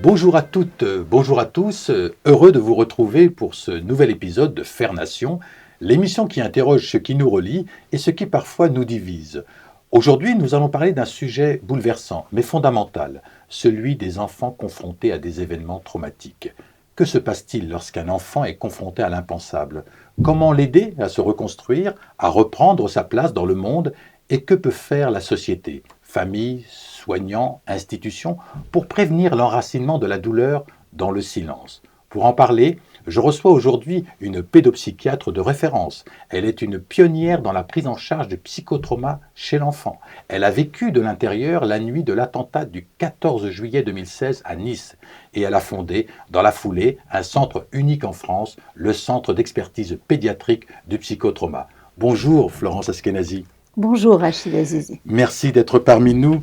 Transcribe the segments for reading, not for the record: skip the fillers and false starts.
Bonjour à toutes, bonjour à tous, heureux de vous retrouver pour ce nouvel épisode de Faire Nation, l'émission qui interroge ce qui nous relie et ce qui parfois nous divise. Aujourd'hui, nous allons parler d'un sujet bouleversant mais fondamental, celui des enfants confrontés à des événements traumatiques. Que se passe-t-il lorsqu'un enfant est confronté à l'impensable? Comment l'aider à se reconstruire, à reprendre sa place dans le monde? Et que peut faire la société, famille, soignants, institutions, pour prévenir l'enracinement de la douleur dans le silence? Pour en parler, je reçois aujourd'hui une pédopsychiatre de référence. Elle est une pionnière dans la prise en charge de psychotrauma chez l'enfant. Elle a vécu de l'intérieur la nuit de l'attentat du 14 juillet 2016 à Nice. Et elle a fondé, dans la foulée, un centre unique en France, le Centre d'expertise pédiatrique du psychotrauma. Bonjour Florence Askenazi. Bonjour Rachid Azizi. Merci d'être parmi nous.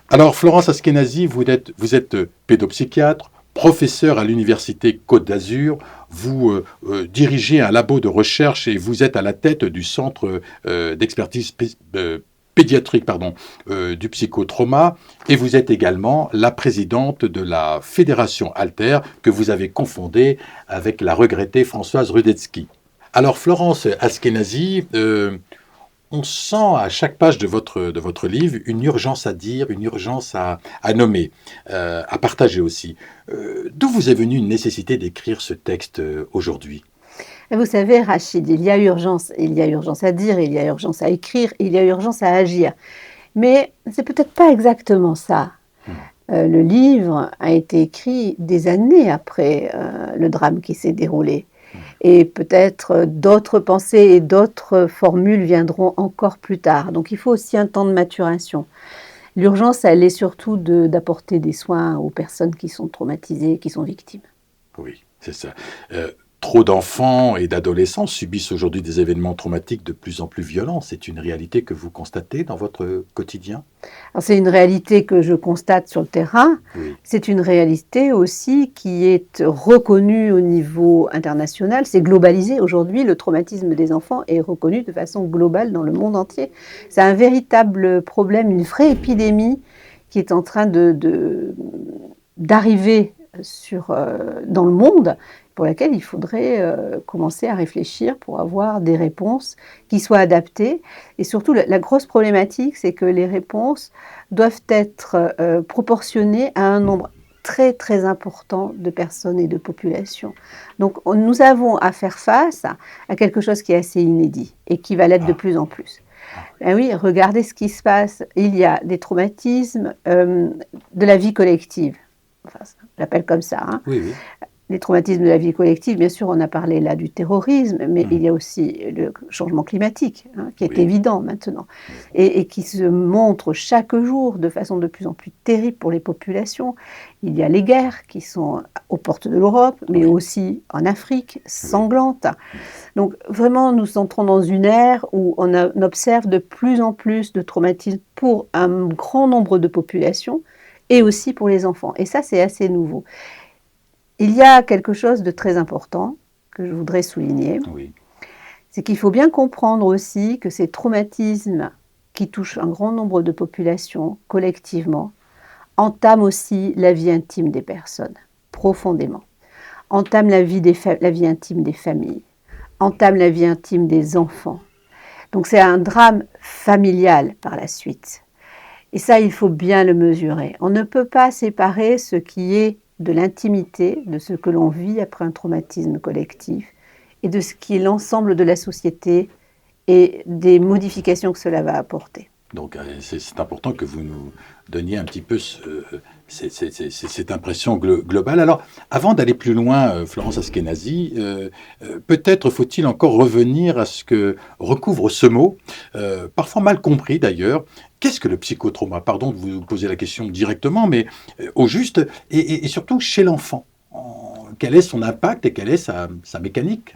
Alors Florence Askenazi, vous êtes pédopsychiatre, professeur à l'Université Côte d'Azur, vous dirigez un labo de recherche et vous êtes à la tête du Centre d'expertise pédiatrique du psychotrauma, et vous êtes également la présidente de la Fédération Alter que vous avez confondée avec la regrettée Françoise Rudetsky. Alors Florence Askenazi, on sent à chaque page de votre livre une urgence à dire, une urgence à nommer, à partager aussi. D'où vous est venue une nécessité d'écrire ce texte aujourd'hui? Vous savez, Rachid, il y a urgence à dire, il y a urgence à écrire, il y a urgence à agir. Mais c'est peut-être pas exactement ça. Le livre a été écrit des années après le drame qui s'est déroulé. Et peut-être d'autres pensées et d'autres formules viendront encore plus tard. Donc il faut aussi un temps de maturation. L'urgence, elle est surtout d'apporter des soins aux personnes qui sont traumatisées, qui sont victimes. Oui, c'est ça. Trop d'enfants et d'adolescents subissent aujourd'hui des événements traumatiques de plus en plus violents. C'est une réalité que vous constatez dans votre quotidien? Alors, c'est une réalité que je constate sur le terrain. Oui. C'est une réalité aussi qui est reconnue au niveau international. C'est globalisé. Aujourd'hui, le traumatisme des enfants est reconnu de façon globale dans le monde entier. C'est un véritable problème, une vraie épidémie qui est en train d'arriver dans le monde, pour laquelle il faudrait commencer à réfléchir pour avoir des réponses qui soient adaptées. Et surtout, la grosse problématique, c'est que les réponses doivent être proportionnées à un nombre très, très important de personnes et de populations. Donc, nous avons à faire face à quelque chose qui est assez inédit et qui va l'être de plus en plus. Ben oui, regardez ce qui se passe. Il y a des traumatismes de la vie collective. Enfin, je l'appelle comme ça. Hein. Oui. Les traumatismes de la vie collective, bien sûr, on a parlé là du terrorisme, mais il y a aussi le changement climatique, qui est évident maintenant, et qui se montre chaque jour de façon de plus en plus terrible pour les populations. Il y a les guerres qui sont aux portes de l'Europe, mais aussi en Afrique, sanglantes. Donc vraiment, nous entrons dans une ère où on observe de plus en plus de traumatismes pour un grand nombre de populations, et aussi pour les enfants. Et ça, c'est assez nouveau. Il y a quelque chose de très important que je voudrais souligner. Oui. C'est qu'il faut bien comprendre aussi que ces traumatismes qui touchent un grand nombre de populations collectivement entament aussi la vie intime des personnes, profondément. Entament la vie intime des familles, entament la vie intime des enfants. Donc c'est un drame familial par la suite. Et ça, il faut bien le mesurer. On ne peut pas séparer ce qui est de l'intimité, de ce que l'on vit après un traumatisme collectif, et de ce qui est l'ensemble de la société et des modifications que cela va apporter. Donc c'est important que vous nous donniez un petit peu cette impression globale. Alors, avant d'aller plus loin, Florence Askenazi, peut-être faut-il encore revenir à ce que recouvre ce mot, parfois mal compris d'ailleurs. Qu'est-ce que le psychotrauma? Pardon de vous poser la question directement, mais au juste, et surtout chez l'enfant. Quel est son impact et quelle est sa mécanique?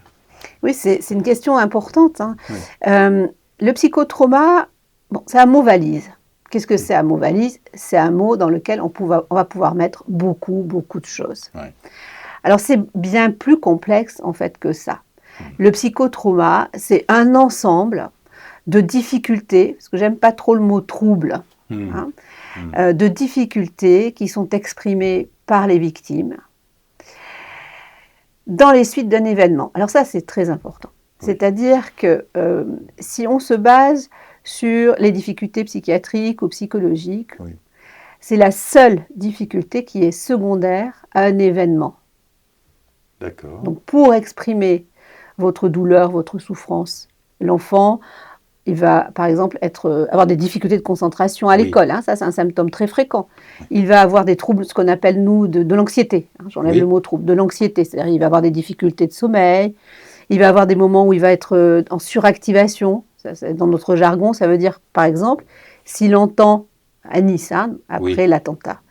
Oui, c'est une question importante. Hein. Oui. Le psychotrauma, c'est un mot valise. Qu'est-ce que c'est un mot valise? C'est un mot dans lequel on va pouvoir mettre beaucoup de choses. Ouais. Alors c'est bien plus complexe en fait que ça. Le psychotrauma, c'est un ensemble de difficultés, parce que j'aime pas trop le mot trouble, hein, de difficultés qui sont exprimées par les victimes dans les suites d'un événement. Alors ça, c'est très important. Oui. C'est-à-dire que si on se base sur les difficultés psychiatriques ou psychologiques, oui. C'est la seule difficulté qui est secondaire à un événement. D'accord. Donc pour exprimer votre douleur, votre souffrance, l'enfant, il va par exemple avoir des difficultés de concentration à l'école, hein, ça c'est un symptôme très fréquent. Il va avoir des troubles, ce qu'on appelle nous de l'anxiété, hein, j'enlève le mot trouble, de l'anxiété, c'est-à-dire il va avoir des difficultés de sommeil, il va avoir des moments où il va être en suractivation, ça, dans notre jargon ça veut dire par exemple, s'il entend à Nice, hein, après l'attentat,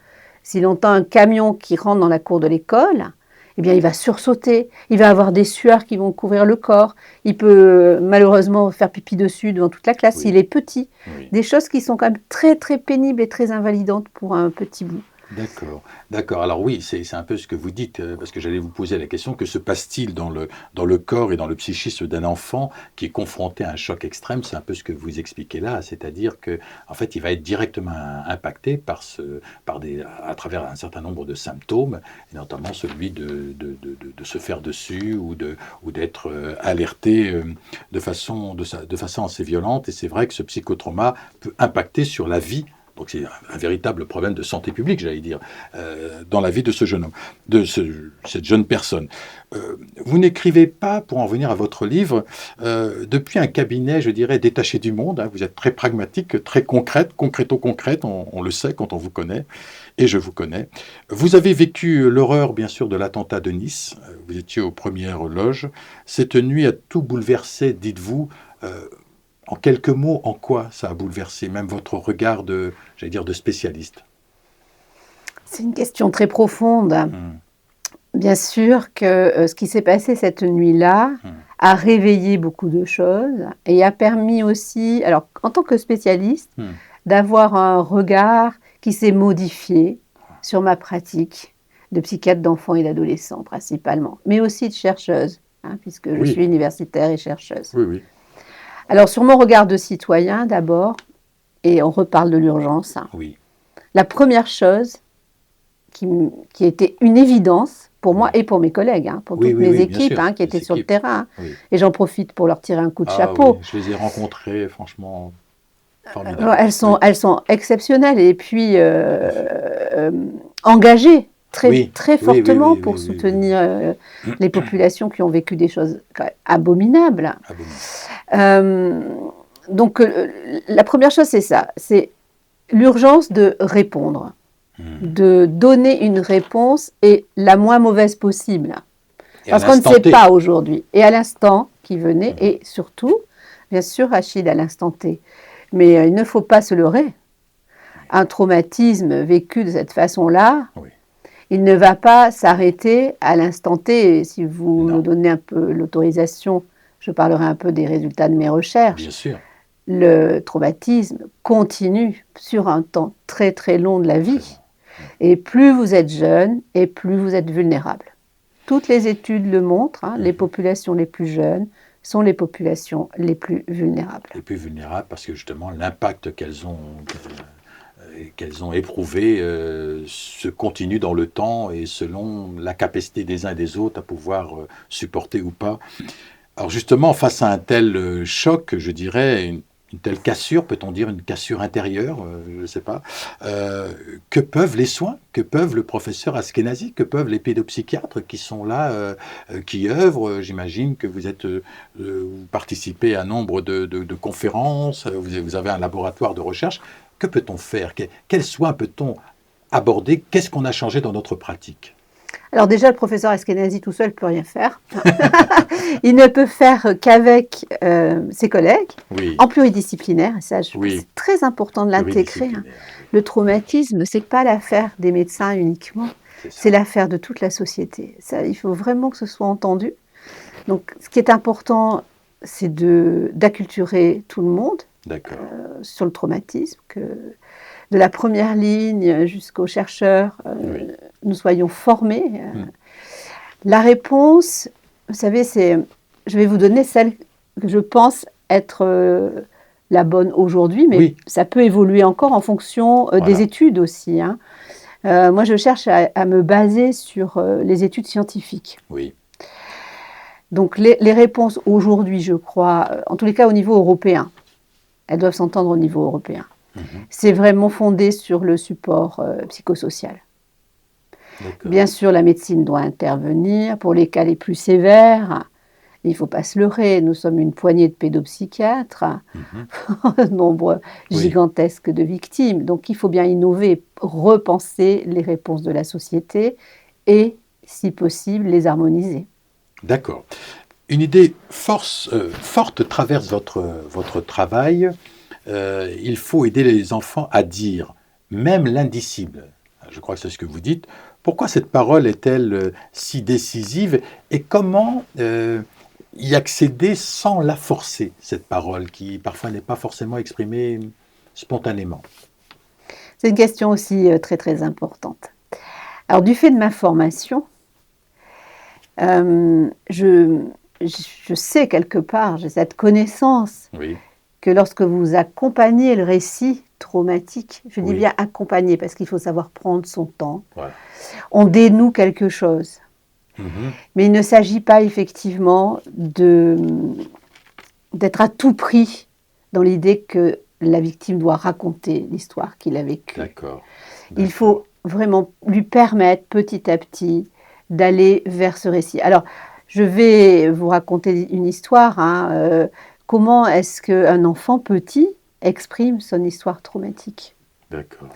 s'il entend un camion qui rentre dans la cour de l'école, eh bien, il va sursauter, il va avoir des sueurs qui vont couvrir le corps, il peut malheureusement faire pipi dessus devant toute la classe s'il est petit. Des choses qui sont quand même très très pénibles et très invalidantes pour un petit bout. D'accord, d'accord. Alors oui, c'est un peu ce que vous dites, parce que j'allais vous poser la question, que se passe-t-il dans le corps et dans le psychisme d'un enfant qui est confronté à un choc extrême? C'est un peu ce que vous expliquez là, c'est-à-dire que en fait, il va être directement impacté à travers un certain nombre de symptômes, et notamment celui de se faire dessus ou d'être alerté de façon assez violente. Et c'est vrai que ce psychotrauma peut impacter sur la vie. Donc c'est un véritable problème de santé publique, j'allais dire, dans la vie de ce jeune homme, cette jeune personne. Vous n'écrivez pas, pour en venir à votre livre, depuis un cabinet, je dirais, détaché du monde. Hein, vous êtes très pragmatique, très concrète, concréto-concrète, on le sait quand on vous connaît, et je vous connais. Vous avez vécu l'horreur, bien sûr, de l'attentat de Nice. Vous étiez aux premières loges. Cette nuit a tout bouleversé, dites-vous. En quelques mots, en quoi ça a bouleversé même votre regard de spécialiste? C'est une question très profonde. Bien sûr que ce qui s'est passé cette nuit-là a réveillé beaucoup de choses et a permis aussi, alors en tant que spécialiste, d'avoir un regard qui s'est modifié sur ma pratique de psychiatre d'enfants et d'adolescents principalement, mais aussi de chercheuse, hein, puisque je suis universitaire et chercheuse. Oui. Alors, sur mon regard de citoyen, d'abord, et on reparle de l'urgence, hein, la première chose qui était une évidence pour moi et pour mes collègues, hein, pour toutes mes équipes qui étaient sur le terrain, et j'en profite pour leur tirer un coup de chapeau. Je les ai rencontrées, franchement, formidables. Elles sont exceptionnelles et puis engagées très fortement pour soutenir les populations qui ont vécu des choses abominables. Donc, la première chose, c'est ça, c'est l'urgence de répondre, de donner une réponse et la moins mauvaise possible. Parce qu'on ne sait pas aujourd'hui. Et à l'instant qui venait, et surtout, bien sûr, Achille, à l'instant T. Mais il ne faut pas se leurrer. Un traumatisme vécu de cette façon-là, il ne va pas s'arrêter à l'instant T. Et si vous me donnez un peu l'autorisation, je parlerai un peu des résultats de mes recherches. Bien sûr. Le traumatisme continue sur un temps très très long de la vie. Et plus vous êtes jeune, et plus vous êtes vulnérable. Toutes les études le montrent, hein, les populations les plus jeunes sont les populations les plus vulnérables. Les plus vulnérables parce que justement l'impact qu'elles ont éprouvé se continue dans le temps et selon la capacité des uns et des autres à pouvoir supporter ou pas. Alors justement, face à un tel choc, je dirais, une telle cassure, peut-on dire une cassure intérieure, je ne sais pas, que peuvent les soins, que peuvent le professeur Askenazi, que peuvent les pédopsychiatres qui sont là, qui œuvrent? J'imagine que vous participez à un nombre de conférences, vous avez un laboratoire de recherche. Que peut-on faire? Quels soins peut-on aborder? Qu'est-ce qu'on a changé dans notre pratique? Alors déjà, le professeur Askenazi tout seul ne peut rien faire. Il ne peut faire qu'avec ses collègues, en pluridisciplinaire. Et ça, c'est très important de l'intégrer. Hein. Le traumatisme, ce n'est pas l'affaire des médecins uniquement, c'est l'affaire de toute la société. Ça, il faut vraiment que ce soit entendu. Donc, ce qui est important, c'est d'acculturer tout le monde sur le traumatisme, que de la première ligne jusqu'aux chercheurs, nous soyons formés. La réponse, vous savez, je vais vous donner celle que je pense être la bonne aujourd'hui, mais Oui. ça peut évoluer encore en fonction Voilà. des études aussi, hein. Moi, je cherche à me baser sur les études scientifiques. Oui. Donc, les réponses aujourd'hui, je crois, en tous les cas au niveau européen, elles doivent s'entendre au niveau européen. C'est vraiment fondé sur le support psychosocial. D'accord. Bien sûr, la médecine doit intervenir pour les cas les plus sévères. Il ne faut pas se leurrer, nous sommes une poignée de pédopsychiatres, un nombre Oui. gigantesque de victimes. Donc il faut bien innover, repenser les réponses de la société et, si possible, les harmoniser. D'accord. Une idée forte traverse votre travail. Il faut aider les enfants à dire, même l'indicible. Je crois que c'est ce que vous dites. Pourquoi cette parole est-elle si décisive et comment y accéder sans la forcer, cette parole qui parfois n'est pas forcément exprimée spontanément? C'est une question aussi très très importante. Alors du fait de ma formation, je sais quelque part, j'ai cette connaissance Oui, que lorsque vous accompagnez le récit traumatique, je dis Oui. bien accompagner parce qu'il faut savoir prendre son temps, voilà. on dénoue quelque chose. Mhm. Mais il ne s'agit pas effectivement d'être à tout prix dans l'idée que la victime doit raconter l'histoire qu'il a vécue. D'accord. Il faut vraiment lui permettre petit à petit d'aller vers ce récit. Alors, je vais vous raconter une histoire, hein, comment est-ce qu'un enfant petit exprime son histoire traumatique? D'accord.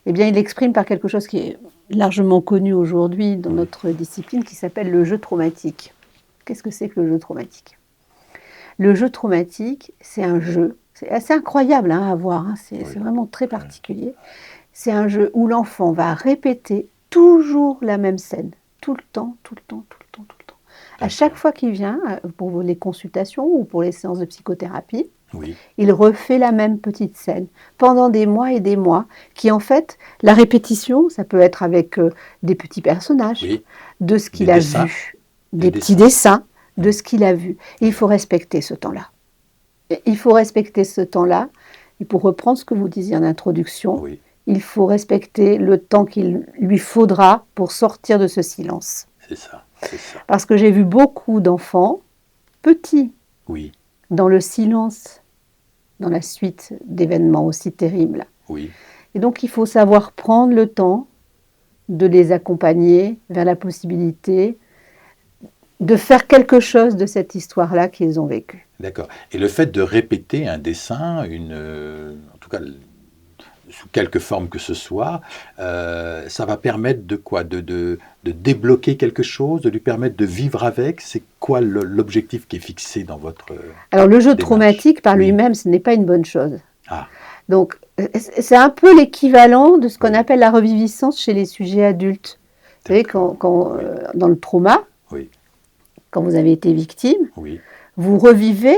Eh bien, il l'exprime par quelque chose qui est largement connu aujourd'hui dans Oui. notre discipline, qui s'appelle le jeu traumatique. Qu'est-ce que c'est que le jeu traumatique? Le jeu traumatique, c'est un jeu, c'est assez incroyable hein, à voir, hein, c'est vraiment très particulier. C'est un jeu où l'enfant va répéter toujours la même scène, tout le temps, tout le temps, tout le temps, tout le temps. À chaque fois qu'il vient pour les consultations ou pour les séances de psychothérapie, Oui. il refait la même petite scène pendant des mois et des mois, qui en fait, la répétition, ça peut être avec des petits personnages, Oui. de ce qu'il Des a dessins. vu, des petits dessins de ce qu'il a vu. Et il faut respecter ce temps-là. Et il faut respecter ce temps-là. Et pour reprendre ce que vous disiez en introduction, Oui. il faut respecter le temps qu'il lui faudra pour sortir de ce silence. C'est ça. C'est ça. Parce que j'ai vu beaucoup d'enfants, petits, Oui. dans le silence, dans la suite d'événements aussi terribles. Oui. Et donc, il faut savoir prendre le temps de les accompagner vers la possibilité de faire quelque chose de cette histoire-là qu'ils ont vécue. D'accord. Et le fait de répéter un dessin, en tout cas sous quelque forme que ce soit, ça va permettre de quoi? De débloquer quelque chose, de lui permettre de vivre avec? C'est quoi l'objectif qui est fixé dans votre Alors le jeu démarche? traumatique par Oui. lui-même, ce n'est pas une bonne chose. Ah, Donc c'est un peu l'équivalent de ce qu'on Oui. appelle la reviviscence chez les sujets adultes. Vous savez, d'accord. Oui. dans le trauma, Oui. quand vous avez été victime, Oui. vous revivez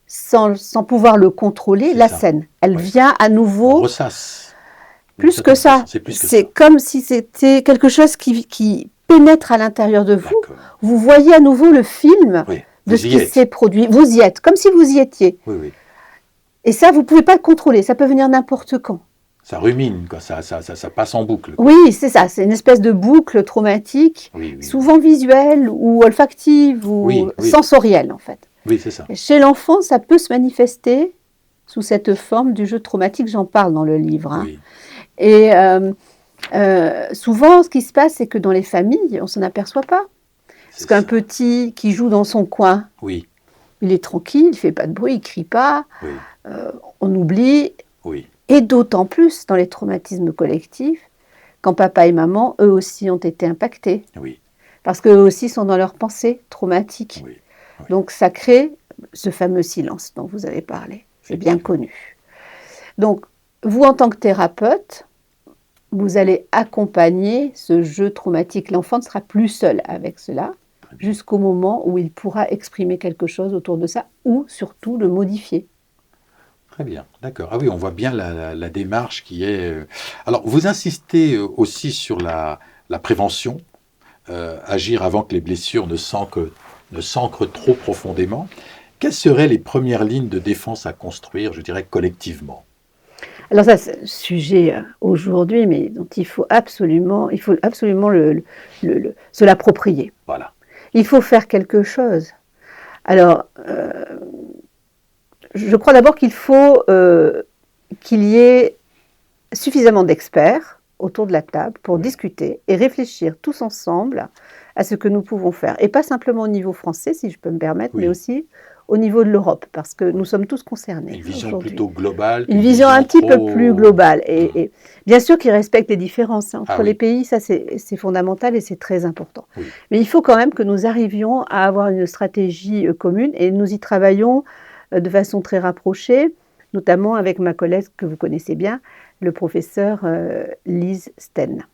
sans pouvoir le contrôler C'est la ça. scène. Elle Ouais. vient à On nouveau. ressasse. D'une Plus que certaine ça, façon. C'est plus que c'est ça. comme si c'était quelque chose qui pénètre à l'intérieur de vous. D'accord. Vous voyez à nouveau le film Oui. de Vous ce y qui êtes. s'est produit. Vous y êtes, comme si vous y étiez. Oui, oui. Et ça, vous ne pouvez pas le contrôler. Ça peut venir n'importe quand. Ça rumine, quoi. Ça passe en boucle. Quoi. Oui, c'est ça. C'est une espèce de boucle traumatique, Oui, oui. souvent visuelle ou olfactive ou Oui, oui. sensorielle, en fait. Oui, c'est ça. Et chez l'enfant, ça peut se manifester sous cette forme du jeu traumatique. J'en parle dans le livre, hein. Oui. Et souvent, ce qui se passe, c'est que dans les familles, on ne s'en aperçoit pas. Parce C'est qu'un ça. petit qui joue dans son coin, Oui. il est tranquille, il ne fait pas de bruit, il ne crie pas, Oui. on oublie. Oui. Et d'autant plus dans les traumatismes collectifs, quand papa et maman, eux aussi, ont été impactés. Oui. Parce qu'eux aussi sont dans leurs pensées traumatiques. Oui. Oui. Donc ça crée ce fameux silence dont vous avez parlé. C'est bien connu. Donc, vous, en tant que thérapeute, vous allez accompagner ce jeu traumatique. L'enfant ne sera plus seul avec cela jusqu'au moment où il pourra exprimer quelque chose autour de ça ou surtout le modifier. Très bien, d'accord. Ah oui, on voit bien la démarche qui est... Alors, vous insistez aussi sur la prévention, agir avant que les blessures ne s'ancrent ne s'ancre trop profondément. Quelles seraient les premières lignes de défense à construire, je dirais, collectivement? Alors ça, c'est un sujet aujourd'hui, mais dont il faut absolument se l'approprier. Voilà. Il faut faire quelque chose. Alors, je crois d'abord qu'il faut qu'il y ait suffisamment d'experts autour de la table pour discuter et réfléchir tous ensemble à ce que nous pouvons faire. Et pas simplement au niveau français, si je peux me permettre, mais aussi au niveau de l'Europe, parce que nous sommes tous concernés. Une vision plutôt globale. Une vision un petit peu plus globale. Et bien sûr qu'il respecte les différences entre les pays, ça c'est fondamental et c'est très important. Oui. Mais il faut quand même que nous arrivions à avoir une stratégie commune et nous y travaillons de façon très rapprochée, notamment avec ma collègue que vous connaissez bien, le professeur Lise Sten.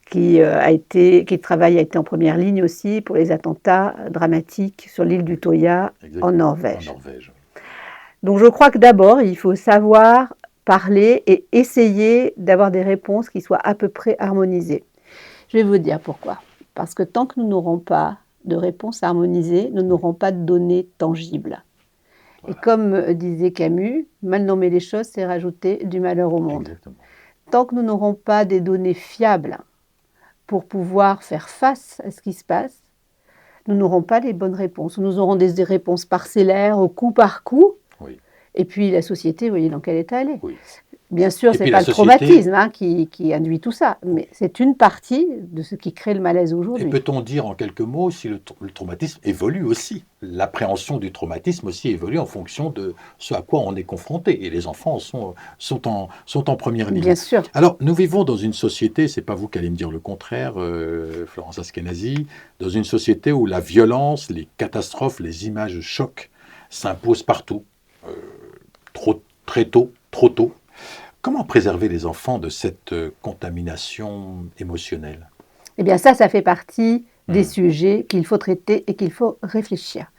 Qui a été en première ligne aussi pour les attentats dramatiques sur l'île d'Utøya en Norvège. Donc je crois que d'abord, il faut savoir parler et essayer d'avoir des réponses qui soient à peu près harmonisées. Je vais vous dire pourquoi. Parce que tant que nous n'aurons pas de réponses harmonisées, nous n'aurons pas de données tangibles. Voilà. Et comme disait Camus, mal nommer les choses, c'est rajouter du malheur au monde. Exactement. Tant que nous n'aurons pas des données fiables pour pouvoir faire face à ce qui se passe, nous n'aurons pas les bonnes réponses. Nous aurons des réponses parcellaires, au coup par coup. Oui. Et puis la société, vous voyez dans quel état elle est. Oui. Bien sûr, ce n'est pas le traumatisme qui induit tout ça, mais c'est une partie de ce qui crée le malaise aujourd'hui. Et peut-on dire en quelques mots si le traumatisme évolue aussi? L'appréhension du traumatisme aussi évolue en fonction de ce à quoi on est confronté. Et les enfants sont en première ligne. Bien sûr. Alors, nous vivons dans une société, ce n'est pas vous qui allez me dire le contraire, Florence Askenazy, dans une société où la violence, les catastrophes, les images chocs s'imposent partout, très tôt, trop tôt. Comment préserver les enfants de cette contamination émotionnelle? Eh bien ça fait partie des sujets qu'il faut traiter et qu'il faut réfléchir.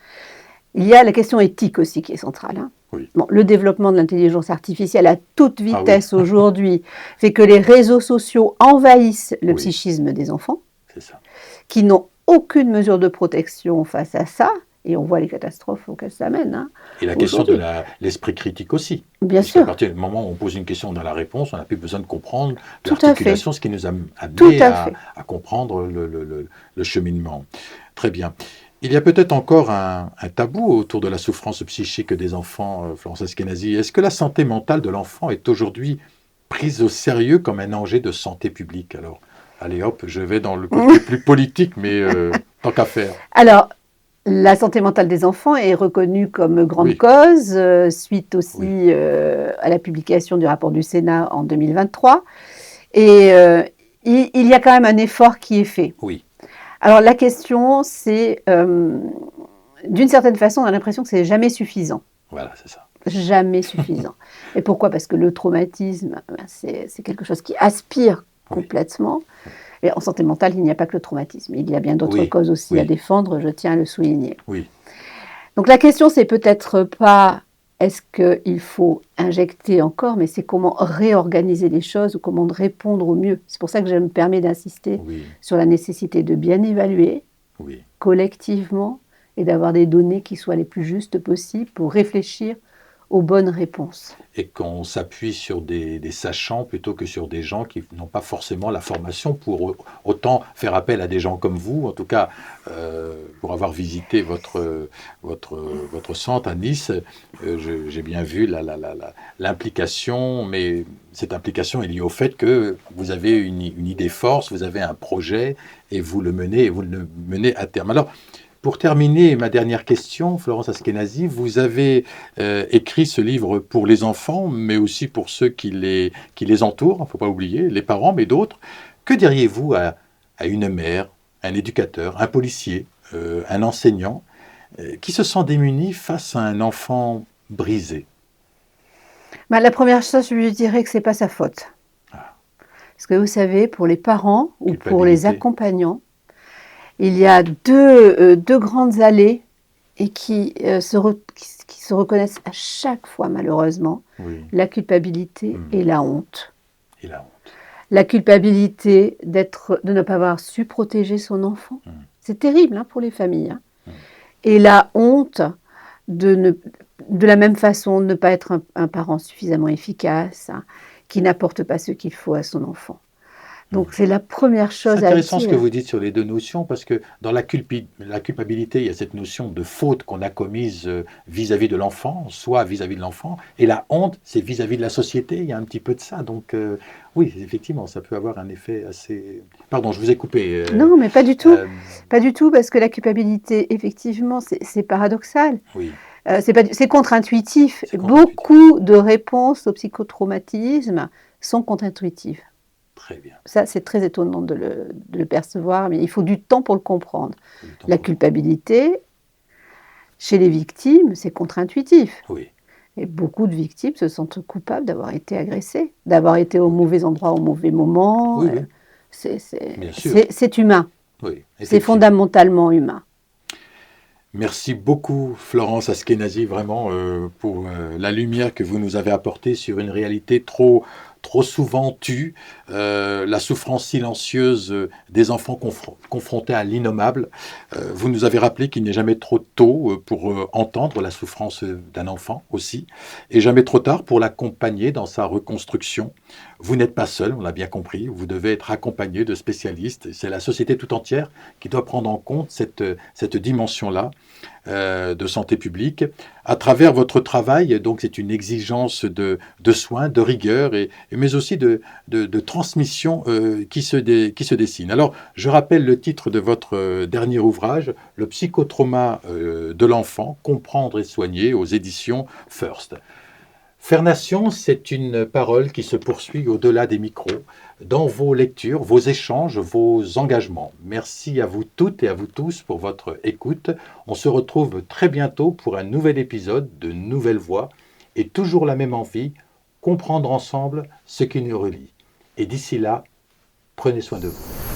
Il y a la question éthique aussi qui est centrale. Hein. Oui. Bon, le développement de l'intelligence artificielle à toute vitesse aujourd'hui fait que les réseaux sociaux envahissent le psychisme des enfants, qui n'ont aucune mesure de protection face à ça. Et on voit les catastrophes auxquelles ça mène. Hein, et la question de l'esprit critique aussi. Bien sûr. À partir du moment où on pose une question, on a la réponse, on n'a plus besoin de comprendre l'articulation, ce qui nous a amené à comprendre le cheminement. Très bien. Il y a peut-être encore un tabou autour de la souffrance psychique des enfants, Florence Askenazy. Est-ce que la santé mentale de l'enfant est aujourd'hui prise au sérieux comme un enjeu de santé publique? Alors, allez hop, je vais dans le côté plus politique, mais tant qu'à faire. Alors, la santé mentale des enfants est reconnue comme grande cause, suite aussi à la publication du rapport du Sénat en 2023. Et il y a quand même un effort qui est fait. Oui. Alors la question, c'est, d'une certaine façon, on a l'impression que c'est jamais suffisant. Voilà, c'est ça. Jamais suffisant. Et pourquoi? Parce que le traumatisme, c'est quelque chose qui aspire complètement. Et en santé mentale, il n'y a pas que le traumatisme. Il y a bien d'autres causes aussi à défendre, je tiens à le souligner. Oui. Donc la question, c'est peut-être pas est-ce qu'il faut injecter encore, mais c'est comment réorganiser les choses ou comment répondre au mieux. C'est pour ça que je me permets d'insister sur la nécessité de bien évaluer collectivement et d'avoir des données qui soient les plus justes possibles pour réfléchir aux bonnes réponses. Et qu'on s'appuie sur des sachants plutôt que sur des gens qui n'ont pas forcément la formation pour autant faire appel à des gens comme vous, en tout cas pour avoir visité votre centre à Nice, j'ai bien vu l'implication, mais cette implication est liée au fait que vous avez une idée force, vous avez un projet et vous le menez à terme. Alors, pour terminer, ma dernière question, Florence Askenazy, vous avez écrit ce livre pour les enfants, mais aussi pour ceux qui les entourent, il ne faut pas oublier, les parents, mais d'autres. Que diriez-vous à une mère, un éducateur, un policier, un enseignant, qui se sent démuni face à un enfant brisé? La première chose, je lui dirais que ce n'est pas sa faute. Parce que vous savez, pour les parents ou pour les accompagnants, il y a deux grandes allées et qui se reconnaissent à chaque fois, malheureusement, la culpabilité et la honte. La culpabilité de ne pas avoir su protéger son enfant. C'est terrible pour les familles. Et la honte de la même façon, de ne pas être un parent suffisamment efficace, hein, qui n'apporte pas ce qu'il faut à son enfant. Donc c'est la première C'est chose à intéressant ce que dire. vous dites sur les deux notions, parce que dans la culpabilité, il y a cette notion de faute qu'on a commise vis-à-vis de l'enfant, soit vis-à-vis de l'enfant, et la honte, c'est vis-à-vis de la société, il y a un petit peu de ça. Donc oui, effectivement, ça peut avoir un effet assez... Pardon, je vous ai coupé. Non, mais pas du tout. euh, Pas du tout, parce que la culpabilité, effectivement, c'est paradoxal. oui, C'est contre-intuitif. c'est contre-intuitif. Beaucoup de réponses au psychotraumatisme sont contre-intuitives. Très bien. Ça, c'est très étonnant de le percevoir, mais il faut du temps pour le comprendre. La culpabilité, chez les victimes, c'est contre-intuitif. Oui, Et beaucoup de victimes se sentent coupables d'avoir été agressées, d'avoir été au mauvais endroit au mauvais moment. oui, oui, bien sûr. C'est humain, Oui, c'est effectivement. fondamentalement humain. Merci beaucoup, Florence Askenazi, vraiment, pour la lumière que vous nous avez apportée sur une réalité trop souvent tue, la souffrance silencieuse des enfants confrontés à l'innommable. Vous nous avez rappelé qu'il n'est jamais trop tôt pour entendre la souffrance d'un enfant aussi, et jamais trop tard pour l'accompagner dans sa reconstruction. Vous n'êtes pas seul, on l'a bien compris, vous devez être accompagné de spécialistes. C'est la société tout entière qui doit prendre en compte cette dimension-là de santé publique. À travers votre travail, donc c'est une exigence de soins, de rigueur, mais aussi de transmission qui se dessine. Alors, je rappelle le titre de votre dernier ouvrage, Le psychotrauma de l'enfant, comprendre et soigner, aux éditions First. Faire Nation, c'est une parole qui se poursuit au-delà des micros, dans vos lectures, vos échanges, vos engagements. Merci à vous toutes et à vous tous pour votre écoute. On se retrouve très bientôt pour un nouvel épisode de Nouvelles Voix et toujours la même envie, comprendre ensemble ce qui nous relie. Et d'ici là, prenez soin de vous.